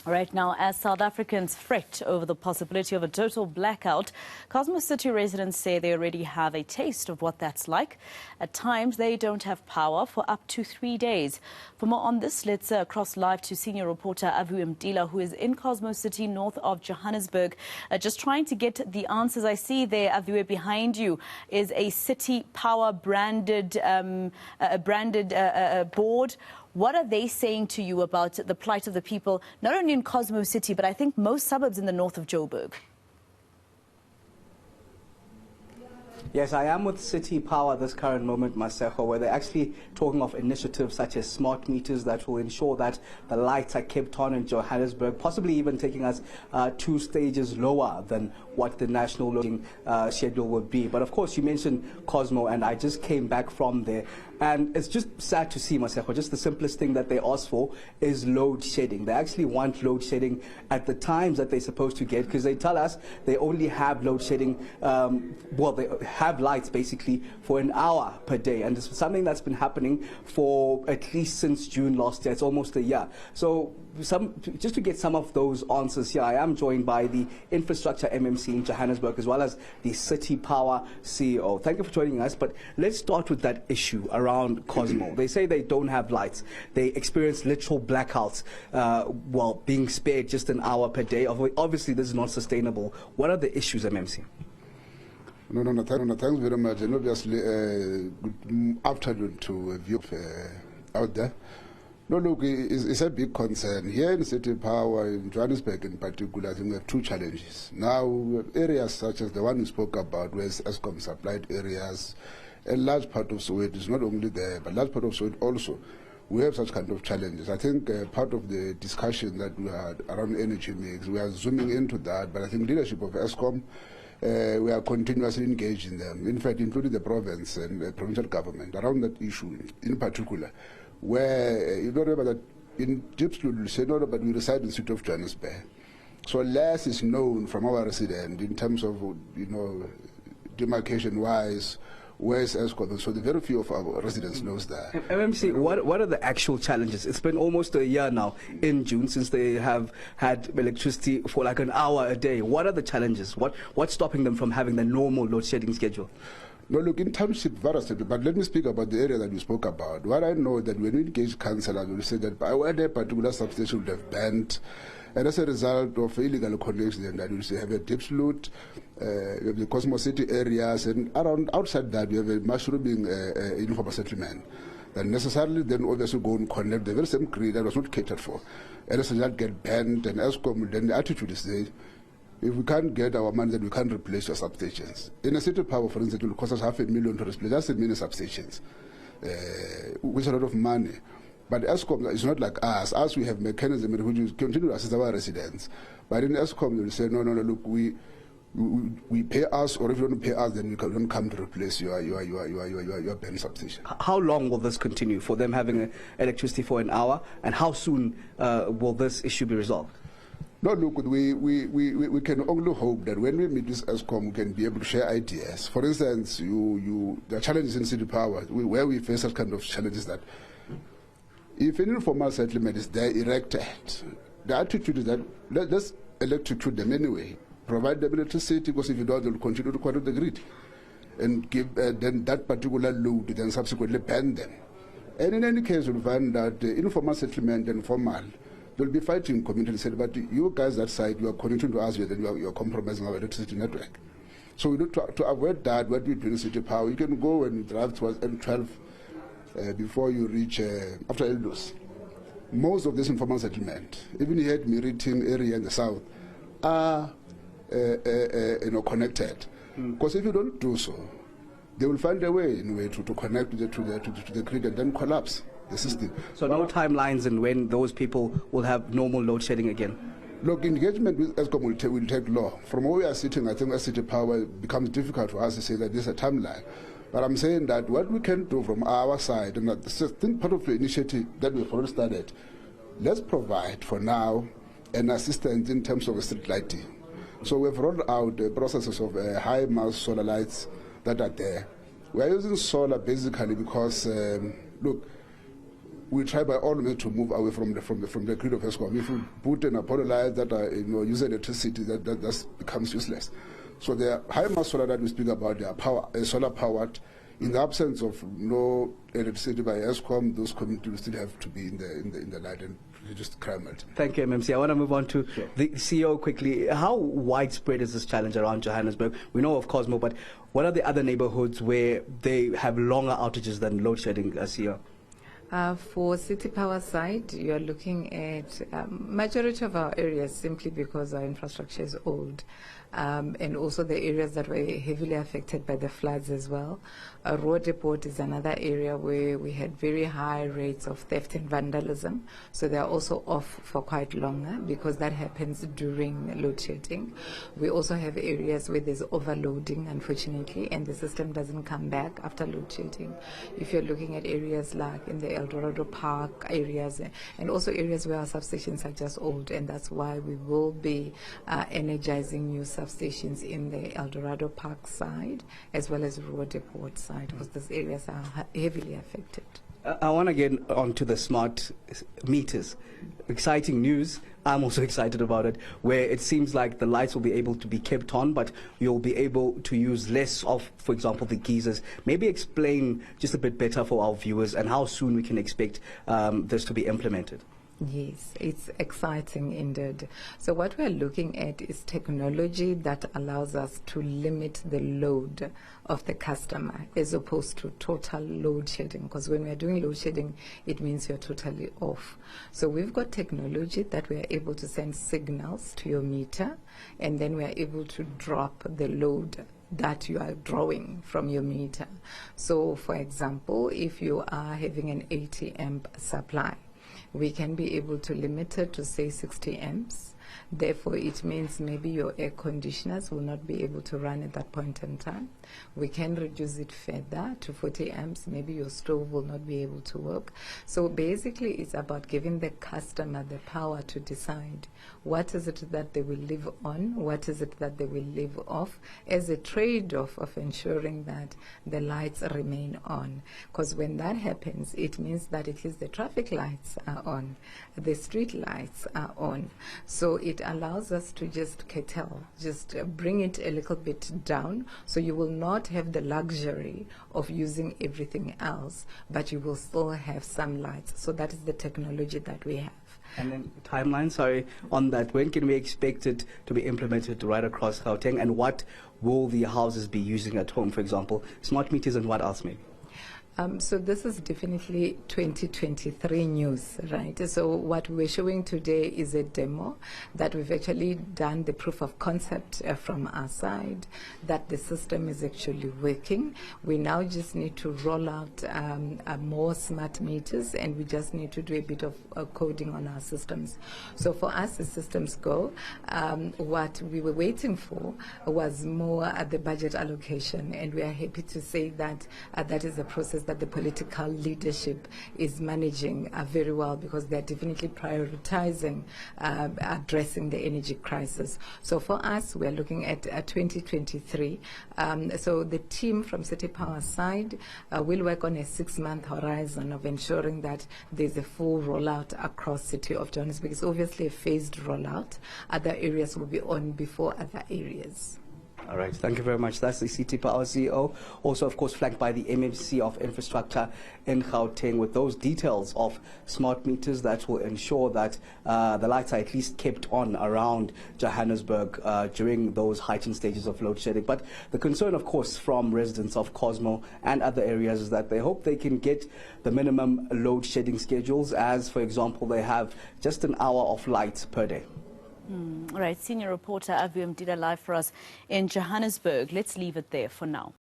Right now, as South Africans fret over the possibility of a total blackout, Cosmo City residents say they already have a taste of what that's like. At times, they don't have power for up to 3 days. For more on this, let's cross live to senior reporter Aviwe Mtila, who is in Cosmo City, north of Johannesburg, just trying to get the answers. I see there, Aviwe, behind you is a City Power branded board. What are they saying to you about the plight of the people, not only in Cosmo City, but I think most suburbs in the north of Joburg? Yes, I am with City Power at this current moment, Masejo, where they're actually talking of initiatives such as smart meters that will ensure that the lights are kept on in Johannesburg, possibly even taking us 2 stages lower than what the national loading schedule would be. But of course, you mentioned Cosmo, and I just came back from there. And it's just sad to see, Masejo, just the simplest thing that they ask for is load shedding. They actually want load shedding at the times that they're supposed to get, because they tell us they only have load shedding, they have lights basically for an hour per day. And it's something that's been happening for at least since June last year. It's almost a year. So just to get some of those answers here, I am joined by the Infrastructure MMC in Johannesburg, as well as the City Power CEO. Thank you for joining us. But let's start with that issue around Cosmo. They say they don't have lights. They experience literal blackouts while being spared just an hour per day. Obviously, this is not sustainable. What are the issues, MMC? No, thanks very much. And obviously, good afternoon to you out there. No, look, it's a big concern. Here in City Power, in Johannesburg in particular, I think we have 2 challenges. Now, we have areas such as the one we spoke about, where Eskom supplied areas, a large part of Soweto is not only there, but a large part of Soweto also. We have such kind of challenges. I think part of the discussion that we had around energy mix, we are zooming into that, but I think leadership of Eskom, we are continuously engaging them, in fact, including the province and the provincial government, around that issue in particular, where you don't remember that in Diepsloot, we say, no, but we reside in the city of Johannesburg. So less is known from our resident in terms of, demarcation-wise, where is Eskom? So the very few of our residents knows that. MMC, what are the actual challenges? It's been almost a year now in June since they have had electricity for like an hour a day. What are the challenges? What's stopping them from having the normal load shedding schedule? No, look, in township, but let me speak about the area that you spoke about. What I know that when we engage councillors, we say that by where a particular substation would have banned, and as a result of illegal connection, that we say have a Diepsloot, we have the Cosmo City areas, and around outside that we have a mushrooming informal settlement. That necessarily then obviously go and connect the very same grid that was not catered for. And as a result get banned, and Eskom, then the attitude is there. If we can't get our money, then we can't replace your substations. In a City Power, for instance, it will cost us $500,000 to replace just many substations, which is a lot of money. But Eskom is not like us. Us, we have mechanism which will continue to assist our residents. But in Eskom, they will say, no, look, we pay us, or if you don't pay us, then we don't come to replace your banned substation. How long will this continue for them having electricity for an hour, and how soon will this issue be resolved? No, look, we can only hope that when we meet with Eskom, we can be able to share ideas. For instance, the challenges in City Power, where we face such kind of challenges that if an informal settlement is there erected, the attitude is that let's electrocute them anyway, provide them electricity, because if you don't, they'll continue to control the grid, and give then that particular load, then subsequently ban them. And in any case, we'll find that informal settlement and formal, they'll be fighting community, said, but you guys that side, you are connecting to us, then you're compromising our electricity network. So we need to avoid that. What we do in City Power, you can go and drive towards M12 before you reach after Eldos. Most of this informal settlement, even here at Meriting area in the south, are connected. Because if you don't do so, they will find a way to connect to the grid and then collapse the system. So no timelines and when those people will have normal load shedding again? Look, engagement with Eskom will take long. From where we are sitting, I think as City Power becomes difficult for us to say that there's a timeline. But I'm saying that what we can do from our side, and this is part of the initiative that we've already started, let's provide for now an assistance in terms of street lighting. So we've rolled out the processes of high mass solar lights that are there. We are using solar basically because, look, we try by all means to move away from the grid of Eskom. If we put an Apollo light that use electricity, that becomes useless. So the high mass solar that we speak about, they are solar powered. In the absence of no electricity by Eskom, those communities will still have to be in the light and reduce crime rate. Thank you, MMC. I want to move on to the CEO quickly. How widespread is this challenge around Johannesburg? We know of Cosmo, but what are the other neighborhoods where they have longer outages than load shedding, CEO? For City Power side, you are looking at majority of our areas simply because our infrastructure is old. And also the areas that were heavily affected by the floods as well. Road Depot is another area where we had very high rates of theft and vandalism. So they are also off for quite longer because that happens during load shedding. We also have areas where there's overloading, unfortunately, and the system doesn't come back after load shedding. If you're looking at areas like in the El Dorado Park areas, and also areas where our substations are just old, and that's why we will be energizing new substations in the El Dorado Park side as well as Road Depot side, because those areas are heavily affected. I want to get onto the smart meters. Exciting news. I'm also excited about it, where it seems like the lights will be able to be kept on, but you'll be able to use less of, for example, the geysers. Maybe explain just a bit better for our viewers and how soon we can expect this to be implemented. Yes, it's exciting indeed. So what we're looking at is technology that allows us to limit the load of the customer as opposed to total load shedding, because when we're doing load shedding, it means you're totally off. So we've got technology that we are able to send signals to your meter, and then we are able to drop the load that you are drawing from your meter. So for example, if you are having an 80 amp supply, we can be able to limit it to say 60 amps. Therefore, it means maybe your air conditioners will not be able to run at that point in time. We can reduce it further to 40 amps. Maybe your stove will not be able to work. So basically, it's about giving the customer the power to decide what is it that they will live on, what is it that they will live off, as a trade-off of ensuring that the lights remain on. Because when that happens, it means that at least the traffic lights are on, the street lights are on. So it allows us to just curtail, just bring it a little bit down, so you will not have the luxury of using everything else, but you will still have some lights. So that is the technology that we have. And then timeline, sorry, on that, when can we expect it to be implemented right across Gauteng, and what will the houses be using at home, for example, smart meters and what else maybe? So this is definitely 2023 news, right? So what we're showing today is a demo that we've actually done the proof of concept from our side, that the system is actually working. We now just need to roll out more smart meters, and we just need to do a bit of coding on our systems. So for us, the systems go. What we were waiting for was more at the budget allocation, and we are happy to say that that is a process that the political leadership is managing very well, because they're definitely prioritizing addressing the energy crisis. So for us, we're looking at 2023. So the team from City Power side will work on a 6-month horizon of ensuring that there's a full rollout across City of Johannesburg. It's obviously a phased rollout. Other areas will be on before other areas. All right, thank you very much. That's the City Power CEO, also, of course, flanked by the MMC of Infrastructure in Gauteng, with those details of smart meters that will ensure that the lights are at least kept on around Johannesburg during those heightened stages of load shedding. But the concern, of course, from residents of Cosmo and other areas is that they hope they can get the minimum load shedding schedules, as, for example, they have just an hour of light per day. All right, senior reporter Aviwe Mtila live for us in Johannesburg. Let's leave it there for now.